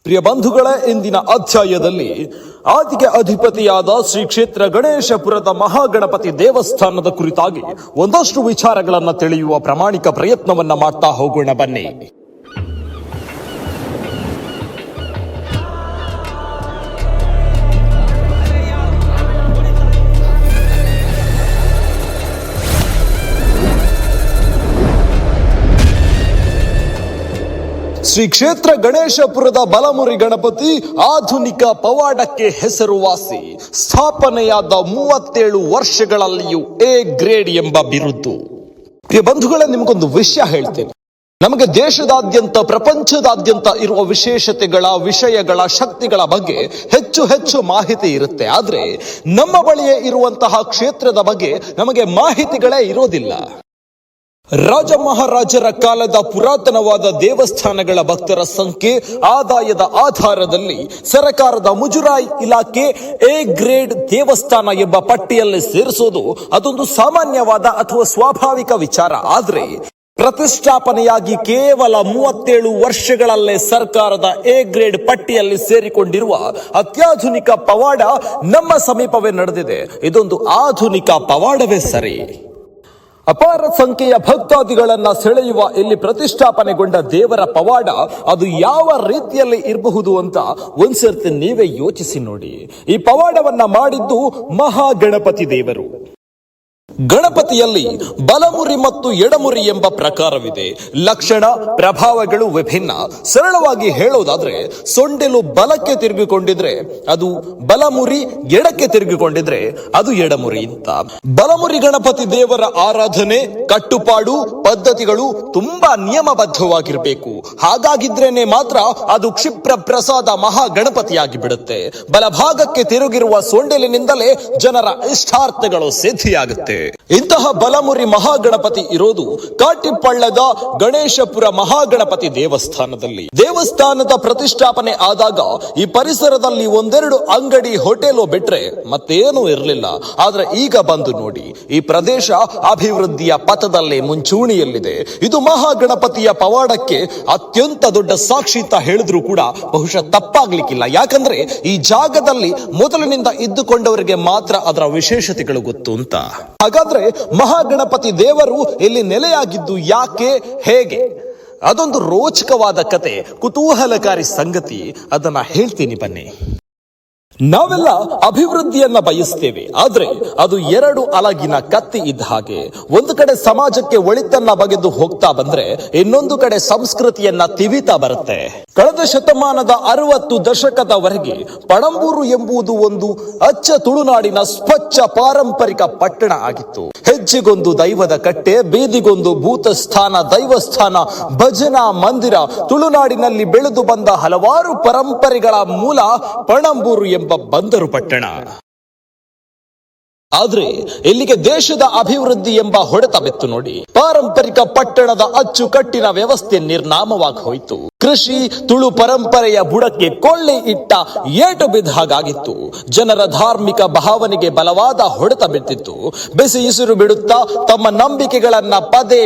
ಪ್ರಿಯ ಬಂಧುಗಳ ಇಂದಿನ ಅಧ್ಯಾಯದಲ್ಲಿ ಆದಿಗೆ ಅಧಿಪತಿಯಾದ ಶ್ರೀ ಕ್ಷೇತ್ರ ಗಣೇಶಪುರದ ಮಹಾಗಣಪತಿ ದೇವಸ್ಥಾನದ ಕುರಿತಾಗಿ ಒಂದಷ್ಟು ವಿಚಾರಗಳನ್ನು ತಿಳಿಯುವ ಪ್ರಾಮಾಣಿಕ ಪ್ರಯತ್ನವನ್ನ ಮಾಡ್ತಾ ಹೋಗೋಣ ಬನ್ನಿ. ಶ್ರೀ ಕ್ಷೇತ್ರ ಗಣೇಶಪುರದ ಬಲಮುರಿ ಗಣಪತಿ ಆಧುನಿಕ ಪವಾಡಕ್ಕೆ ಹೆಸರುವಾಸಿ. ಸ್ಥಾಪನೆಯಾದ 37 ವರ್ಷಗಳಲ್ಲಿಯೂ ಎ ಗ್ರೇಡ್ ಎಂಬ ಬಿರುದು. ಪ್ರಿಯ ಬಂಧುಗಳೇ, ನಿಮಗೊಂದು ವಿಷಯ ಹೇಳ್ತೇನೆ. ನಮಗೆ ದೇಶದಾದ್ಯಂತ ಪ್ರಪಂಚದಾದ್ಯಂತ ಇರುವ ವಿಶೇಷತೆಗಳ ವಿಷಯಗಳ ಶಕ್ತಿಗಳ ಬಗ್ಗೆ ಹೆಚ್ಚು ಮಾಹಿತಿ ಇರುತ್ತೆ. ಆದ್ರೆ ನಮ್ಮ ಬಳಿಯೇ ಇರುವಂತಹ ಕ್ಷೇತ್ರದ ಬಗ್ಗೆ ನಮಗೆ ಮಾಹಿತಿಗಳೇ ಇರೋದಿಲ್ಲ. ರಾಜ ಮಹಾರಾಜರ ಕಾಲದ ಪುರಾತನವಾದ ದೇವಸ್ಥಾನಗಳ ಭಕ್ತರ ಸಂಖ್ಯೆ ಆದಾಯದ ಆಧಾರದಲ್ಲಿ ಸರಕಾರದ ಮುಜರಾಯಿ ಇಲಾಖೆ ಎ ಗ್ರೇಡ್ ದೇವಸ್ಥಾನ ಎಂಬ ಪಟ್ಟಿಯಲ್ಲಿ ಸೇರಿಸೋದು ಅದೊಂದು ಸಾಮಾನ್ಯವಾದ ಅಥವಾ ಸ್ವಾಭಾವಿಕ ವಿಚಾರ. ಆದ್ರೆ ಪ್ರತಿಷ್ಠಾಪನೆಯಾಗಿ ಕೇವಲ 37 ವರ್ಷಗಳಲ್ಲೇ ಸರ್ಕಾರದ ಎ ಗ್ರೇಡ್ ಪಟ್ಟಿಯಲ್ಲಿ ಸೇರಿಕೊಂಡಿರುವ ಅತ್ಯಾಧುನಿಕ ಪವಾಡ ನಮ್ಮ ಸಮೀಪವೇ ನಡೆದಿದೆ. ಇದೊಂದು ಆಧುನಿಕ ಪವಾಡವೇ ಸರಿ. ಅಪಾರ ಸಂಖ್ಯೆಯ ಭಕ್ತಾದಿಗಳನ್ನ ಸೆಳೆಯುವ ಇಲ್ಲಿ ಪ್ರತಿಷ್ಠಾಪನೆಗೊಂಡ ದೇವರ ಪವಾಡ ಅದು ಯಾವ ರೀತಿಯಲ್ಲಿ ಇರಬಹುದು ಅಂತ ಒಂದ್ಸರ್ತಿ ನೀವೇ ಯೋಚಿಸಿ ನೋಡಿ. ಈ ಪವಾಡವನ್ನ ಮಾಡಿದ್ದು ಮಹಾಗಣಪತಿ ದೇವರು. ಗಣಪತಿಯಲ್ಲಿ ಬಲಮುರಿ ಮತ್ತು ಎಡಮುರಿ ಎಂಬ ಪ್ರಕಾರವಿದೆ. ಲಕ್ಷಣ ಪ್ರಭಾವಗಳು ವಿಭಿನ್ನ. ಸರಳವಾಗಿ ಹೇಳೋದಾದ್ರೆ ಸೊಂಡೆಲು ಬಲಕ್ಕೆ ತಿರುಗಿಕೊಂಡಿದ್ರೆ ಅದು ಬಲಮುರಿ, ಎಡಕ್ಕೆ ತಿರುಗಿಕೊಂಡಿದ್ರೆ ಅದು ಎಡಮುರಿ ಅಂತ. ಬಲಮುರಿ ಗಣಪತಿ ದೇವರ ಆರಾಧನೆ ಕಟ್ಟುಪಾಡು ಪದ್ಧತಿಗಳು ತುಂಬಾ ನಿಯಮಬದ್ಧವಾಗಿರಬೇಕು. ಹಾಗಾಗಿದ್ರೇನೆ ಮಾತ್ರ ಅದು ಕ್ಷಿಪ್ರ ಪ್ರಸಾದ ಮಹಾಗಣಪತಿಯಾಗಿ ಬಿಡುತ್ತೆ. ಬಲಭಾಗಕ್ಕೆ ತಿರುಗಿರುವ ಸೊಂಡೆಲಿನಿಂದಲೇ ಜನರ ಇಷ್ಟಾರ್ಥಗಳು ಸಿದ್ಧಿಯಾಗುತ್ತೆ. ಇಂತಹ ಬಲಮುರಿ ಮಹಾಗಣಪತಿ ಇರೋದು ಕಾಟಿಪಳ್ಳದ ಗಣೇಶಪುರ ಮಹಾಗಣಪತಿ ದೇವಸ್ಥಾನದಲ್ಲಿ. ದೇವಸ್ಥಾನದ ಪ್ರತಿಷ್ಠಾಪನೆ ಆದಾಗ ಈ ಪರಿಸರದಲ್ಲಿ ಒಂದೆರಡು ಅಂಗಡಿ ಹೋಟೆಲ್ ಬಿಟ್ರೆ ಮತ್ತೇನೂ ಇರಲಿಲ್ಲ. ಆದ್ರೆ ಈಗ ಬಂದು ನೋಡಿ, ಈ ಪ್ರದೇಶ ಅಭಿವೃದ್ಧಿಯ ಪಥದಲ್ಲೇ ಮುಂಚೂಣಿಯಲ್ಲಿದೆ. ಇದು ಮಹಾಗಣಪತಿಯ ಪವಾಡಕ್ಕೆ ಅತ್ಯಂತ ದೊಡ್ಡ ಸಾಕ್ಷಿ ಅಂತ ಹೇಳಿದ್ರು ಕೂಡ ಬಹುಶಃ ತಪ್ಪಾಗ್ಲಿಕ್ಕಿಲ್ಲ. ಯಾಕಂದ್ರೆ ಈ ಜಾಗದಲ್ಲಿ ಮೊದಲಿನಿಂದ ಇದ್ದುಕೊಂಡವರಿಗೆ ಮಾತ್ರ ಅದರ ವಿಶೇಷತೆಗಳು ಗೊತ್ತು ಅಂತ. ಹಾಗಾದ್ರೆ ಮಹಾಗಣಪತಿ ದೇವರು ಇಲ್ಲಿ ನೆಲೆಯಾಗಿದ್ದು ಯಾಕೆ, ಹೇಗೆ? ಅದೊಂದು ರೋಚಕವಾದ ಕತೆ, ಕುತೂಹಲಕಾರಿ ಸಂಗತಿ. ಅದನ್ನ ಹೇಳ್ತೀನಿ ಬನ್ನಿ. ನಾವೆಲ್ಲ ಅಭಿವೃದ್ಧಿಯನ್ನ ಬಯಸ್ತೇವೆ. ಆದ್ರೆ ಅದು ಎರಡು ಅಲಗಿನ ಕತ್ತಿ ಇದ್ದ ಹಾಗೆ. ಒಂದು ಕಡೆ ಸಮಾಜಕ್ಕೆ ಒಳಿತನ್ನ ಬಗೆದು ಹೋಗ್ತಾ ಬಂದ್ರೆ ಇನ್ನೊಂದು ಕಡೆ ಸಂಸ್ಕೃತಿಯನ್ನ ತಿವಿತಾ ಬರುತ್ತೆ. ಕಳೆದ ಶತಮಾನದ 60 ದಶಕದವರೆಗೆ ಪಣಂಬೂರು ಎಂಬುದು ಒಂದು ಅಚ್ಚ ತುಳುನಾಡಿನ ಸ್ವಚ್ಛ ಪಾರಂಪರಿಕ ಪಟ್ಟಣ ಆಗಿತ್ತು. ಹೆಜ್ಜೆಗೊಂದು ದೈವದ ಕಟ್ಟೆ, ಬೀದಿಗೊಂದು ಭೂತಸ್ಥಾನ, ದೈವಸ್ಥಾನ, ಭಜನಾ ಮಂದಿರ. ತುಳುನಾಡಿನಲ್ಲಿ ಬೆಳೆದು ಬಂದ ಹಲವಾರು ಪರಂಪರೆಗಳ ಮೂಲ ಪಣಂಬೂರು ಎಂಬ ಬಂದರು ಪಟ್ಟಣ. ಆದ್ರೆ ಇಲ್ಲಿಗೆ ದೇಶದ ಅಭಿವೃದ್ಧಿ ಎಂಬ ಹೊಡೆತ ಬಿತ್ತು ನೋಡಿ. ಪಾರಂಪರಿಕ ಪಟ್ಟಣದ ಅಚ್ಚುಕಟ್ಟಿನ ವ್ಯವಸ್ಥೆ ನಿರ್ನಾಮವಾಗಿ ಹೋಯಿತು. ಕೃಷಿ ತುಳು ಪರಂಪರೆಯ ಬುಡಕ್ಕೆ ಕೊಳ್ಳೆ ಇಟ್ಟ ಏಟು ಬಿದ್ದ ಹಾಗಾಗಿತ್ತು. ಜನರ ಧಾರ್ಮಿಕ ಭಾವನೆಗೆ ಬಲವಾದ ಹೊಡೆತ ಬಿದ್ದಿತ್ತು. ಬೆಸಿ ಇಸಿರು ಬಿಡುತ್ತಾ ತಮ್ಮ ನಂಬಿಕೆಗಳನ್ನ ಪದೇ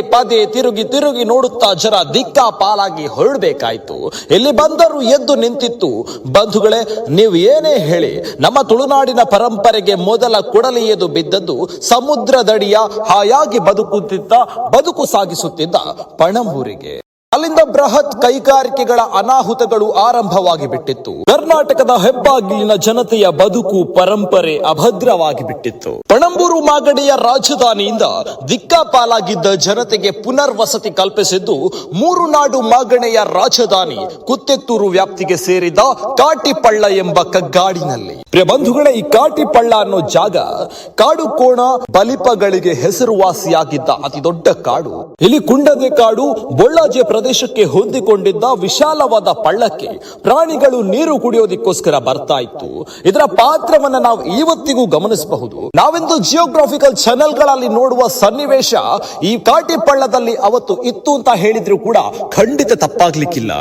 ತಿರುಗಿ ನೋಡುತ್ತಾ ಜನ ದಿಕ್ಕಾಪಾಲಾಗಿ ಹೊರಡಬೇಕಾಯ್ತು. ಇಲ್ಲಿ ಬಂದರೂ ಎದ್ದು ನಿಂತಿತ್ತು. ಬಂಧುಗಳೇ, ನೀವು ಏನೇ ಹೇಳಿ, ನಮ್ಮ ತುಳುನಾಡಿನ ಪರಂಪರೆಗೆ ಮೊದಲ ಕೊಡಲಿಯದು ಬಿದ್ದದ್ದು ಸಮುದ್ರದಡಿಯ ಹಾಯಾಗಿ ಬದುಕು ಸಾಗಿಸುತ್ತಿದ್ದ ಪಣಂಬೂರಿಗೆ. ಅಲ್ಲಿಂದ ಬೃಹತ್ ಕೈಗಾರಿಕೆಗಳ ಅನಾಹುತಗಳು ಆರಂಭವಾಗಿ ಬಿಟ್ಟಿತ್ತು. ಕರ್ನಾಟಕದ ಹೆಬ್ಬಾಗಿಲಿನ ಜನತೆಯ ಬದುಕು ಪರಂಪರೆ ಅಭದ್ರವಾಗಿ ಬಿಟ್ಟಿತ್ತು. ಪಣಂಬೂರು ಮಾಗಡಿಯ ರಾಜಧಾನಿಯಿಂದ ದಿಕ್ಕಾಪಾಲಾಗಿದ್ದ ಜನತೆಗೆ ಪುನರ್ವಸತಿ ಕಲ್ಪಿಸಿದ್ದು ಮೂರು ನಾಡು ಮಾಗಣೆಯ ರಾಜಧಾನಿ ಕುತ್ತೆತ್ತೂರು ವ್ಯಾಪ್ತಿಗೆ ಸೇರಿದ ಕಾಟಿಪಳ್ಳ ಎಂಬ ಕಗ್ಗಾಡಿನಲ್ಲಿ. ಪ್ರಿಯ ಬಂಧುಗಳೇ, ಈ ಕಾಟಿಪಳ್ಳ ಅನ್ನೋ ಜಾಗ ಕಾಡು ಕೋಣ ಬಲಿಪಗಳಿಗೆ ಹೆಸರುವಾಸಿಯಾಗಿದ್ದ ಅತಿ ದೊಡ್ಡ ಕಾಡು. ಇಲ್ಲಿ ಕುಂಡದೆ ಕಾಡು ಬೊಳ್ಳಾಜೆ ಪ್ರದೇಶಕ್ಕೆ ಹೊಂದಿಕೊಂಡಿದ್ದ ವಿಶಾಲವಾದ ಪಳ್ಳಕ್ಕೆ ಪ್ರಾಣಿಗಳು ನೀರು ಕುಡಿಯೋದಕ್ಕೋಸ್ಕರ ಬರ್ತಾ ಇತ್ತು. ಇದರ ಪಾತ್ರವನ್ನ ನಾವು ಇವತ್ತಿಗೂ ಗಮನಿಸಬಹುದು. ನಾವೆಂದು ಜಿಯೋಗ್ರಾಫಿಕಲ್ ಚಾನೆಲ್ಗಳಲ್ಲಿ ನೋಡುವ ಸನ್ನಿವೇಶ ಈ ಕಾಟಿಪಳ್ಳದಲ್ಲಿ ಅವತ್ತು ಇತ್ತು ಅಂತ ಹೇಳಿದ್ರು ಕೂಡ ಖಂಡಿತ ತಪ್ಪಾಗ್ಲಿಕ್ಕಿಲ್ಲ.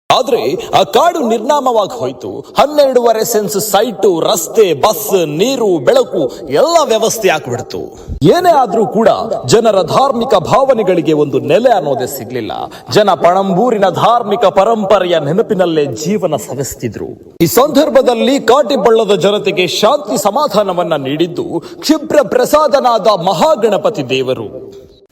ಆದ್ರೆ ಆ ಕಾಡು ನಿರ್ನಾಮವಾಗಿ ಹೋಯ್ತು. 12.5 ಸೆನ್ಸ್ ಸೈಟು, ರಸ್ತೆ, ಬಸ್, ನೀರು, ಬೆಳಕು ಎಲ್ಲ ವ್ಯವಸ್ಥೆ ಆಗ್ಬಿಡ್ತು. ಏನೇ ಆದ್ರೂ ಕೂಡ ಜನರ ಧಾರ್ಮಿಕ ಭಾವನೆಗಳಿಗೆ ಒಂದು ನೆಲೆ ಅನ್ನೋದೇ ಸಿಗ್ಲಿಲ್ಲ. ಜನ ಪಣಂಬೂರಿನ ಧಾರ್ಮಿಕ ಪರಂಪರೆಯ ನೆನಪಿನಲ್ಲೇ ಜೀವನ ಸವೆಸ್ತಿದ್ರು. ಈ ಸಂದರ್ಭದಲ್ಲಿ ಕಾಟಿಬಳ್ಳದ ಜನತೆಗೆ ಶಾಂತಿ ಸಮಾಧಾನವನ್ನ ನೀಡಿದ್ದು ಕ್ಷಿಪ್ರ ಪ್ರಸಾದನಾದ ಮಹಾಗಣಪತಿ ದೇವರು.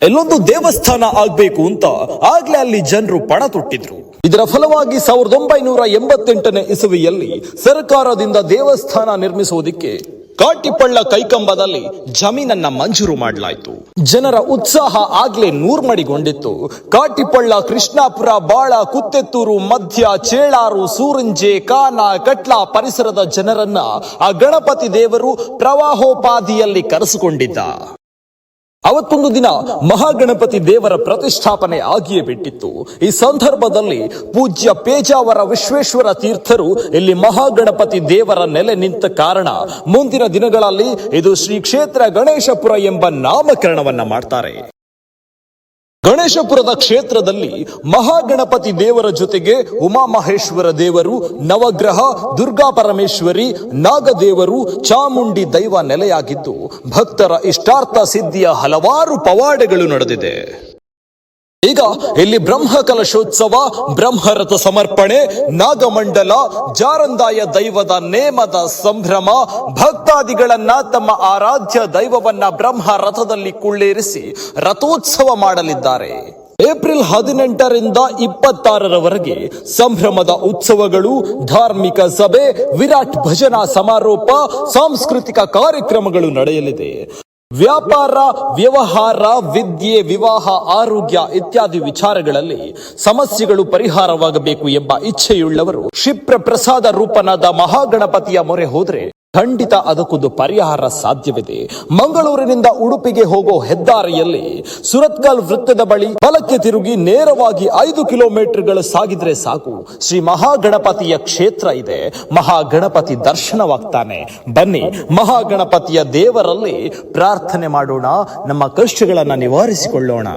ಎಲ್ಲೊಂದು ದೇವಸ್ಥಾನ ಆಗ್ಬೇಕು ಅಂತ ಆಗ್ಲೇ ಅಲ್ಲಿ ಜನರು ಪಣ ತೊಟ್ಟಿದ್ರು. ಇದರ ಫಲವಾಗಿ 1988ನೇ ಇಸವಿಯಲ್ಲಿ ಸರ್ಕಾರದಿಂದ ದೇವಸ್ಥಾನ ನಿರ್ಮಿಸುವುದಕ್ಕೆ ಕಾಟಿಪಳ್ಳ ಕೈಕಂಬದಲ್ಲಿ ಜಮೀನನ್ನ ಮಂಜೂರು ಮಾಡಲಾಯಿತು. ಜನರ ಉತ್ಸಾಹ ಆಗ್ಲೇ ನೂರ್ಮಡಿಗೊಂಡಿತ್ತು. ಕಾಟಿಪಳ್ಳ, ಕೃಷ್ಣಾಪುರ, ಬಾಳ, ಕುತ್ತೆತ್ತೂರು, ಮಧ್ಯ, ಚೇಳಾರು, ಸೂರಂಜೆ, ಕಾನ, ಕಟ್ಲ ಪರಿಸರದ ಜನರನ್ನ ಆ ಗಣಪತಿ ದೇವರು ಪ್ರವಾಹೋಪಾದಿಯಲ್ಲಿ ಕರೆಸಿಕೊಂಡಿದ್ದ. ಅವತ್ತೊಂದು ದಿನ ಮಹಾಗಣಪತಿ ದೇವರ ಪ್ರತಿಷ್ಠಾಪನೆ ಆಗಿಯೇ ಬಿಟ್ಟಿತ್ತು. ಈ ಸಂದರ್ಭದಲ್ಲಿ ಪೂಜ್ಯ ಪೇಜಾವರ ವಿಶ್ವೇಶ್ವರ ತೀರ್ಥರು ಇಲ್ಲಿ ಮಹಾಗಣಪತಿ ದೇವರ ನೆಲೆ ನಿಂತ ಕಾರಣ ಮುಂದಿನ ದಿನಗಳಲ್ಲಿ ಇದು ಶ್ರೀ ಕ್ಷೇತ್ರ ಗಣೇಶಪುರ ಎಂಬ ನಾಮಕರಣವನ್ನ ಮಾಡ್ತಾರೆ. ಗಣೇಶಪುರದ ಕ್ಷೇತ್ರದಲ್ಲಿ ಮಹಾಗಣಪತಿ ದೇವರ ಜೊತೆಗೆ ಉಮಾಮಹೇಶ್ವರ ದೇವರು, ನವಗ್ರಹ, ದುರ್ಗಾ ಪರಮೇಶ್ವರಿ, ನಾಗದೇವರು, ಚಾಮುಂಡಿ ದೈವ ನೆಲೆಯಾಗಿದ್ದು ಭಕ್ತರ ಇಷ್ಟಾರ್ಥ ಸಿದ್ಧಿಯ ಹಲವಾರು ಪವಾಡಗಳು ನಡೆದಿದೆ. ಈಗ ಇಲ್ಲಿ ಬ್ರಹ್ಮ ಕಲಶೋತ್ಸವ, ಬ್ರಹ್ಮರಥ ಸಮರ್ಪಣೆ, ನಾಗಮಂಡಲ, ಜಾರಂದಾಯ ದೈವದ ನೇಮದ ಸಂಭ್ರಮ, ಭಕ್ತಾದಿಗಳನ್ನ ತಮ್ಮ ಆರಾಧ್ಯ ದೈವವನ್ನ ಬ್ರಹ್ಮ ರಥದಲ್ಲಿ ಕುಳ್ಳೇರಿಸಿ ರಥೋತ್ಸವ ಮಾಡಲಿದ್ದಾರೆ. ಏಪ್ರಿಲ್ 18ರಿಂದ 26ರವರೆಗೆ ಸಂಭ್ರಮದ ಉತ್ಸವಗಳು, ಧಾರ್ಮಿಕ ಸಭೆ, ವಿರಾಟ್ ಭಜನಾ ಸಮಾರೋಪ, ಸಾಂಸ್ಕೃತಿಕ ಕಾರ್ಯಕ್ರಮಗಳು ನಡೆಯಲಿದೆ. ವ್ಯಾಪಾರ, ವ್ಯವಹಾರ, ವಿದ್ಯೆ, ವಿವಾಹ, ಆರೋಗ್ಯ ಇತ್ಯಾದಿ ವಿಚಾರಗಳಲ್ಲಿ ಸಮಸ್ಯೆಗಳು ಪರಿಹಾರವಾಗಬೇಕು ಎಂಬ ಇಚ್ಛೆಯುಳ್ಳವರು ಕ್ಷಿಪ್ರ ಪ್ರಸಾದ ರೂಪನಾದ ಮಹಾಗಣಪತಿಯ ಮೊರೆ ಹೋದ್ರೆ ಖಂಡಿತ ಅದಕ್ಕೊಂದು ಪರಿಹಾರ ಸಾಧ್ಯವಿದೆ. ಮಂಗಳೂರಿನಿಂದ ಉಡುಪಿಗೆ ಹೋಗೋ ಹೆದ್ದಾರಿಯಲ್ಲಿ ಸುರತ್ಕಲ್ ವೃತ್ತದ ಬಳಿ ಬಲಕ್ಕೆ ತಿರುಗಿ ನೇರವಾಗಿ 5 ಕಿಲೋಮೀಟರ್ಗಳು ಸಾಗಿದ್ರೆ ಸಾಕು, ಶ್ರೀ ಮಹಾಗಣಪತಿಯ ಕ್ಷೇತ್ರ ಇದೆ. ಮಹಾಗಣಪತಿ ದರ್ಶನವಾಗ್ತಾನೆ. ಬನ್ನಿ ಮಹಾಗಣಪತಿಯ ದೇವರಲ್ಲಿ ಪ್ರಾರ್ಥನೆ ಮಾಡೋಣ, ನಮ್ಮ ಕಷ್ಟಗಳನ್ನ ನಿವಾರಿಸಿಕೊಳ್ಳೋಣ.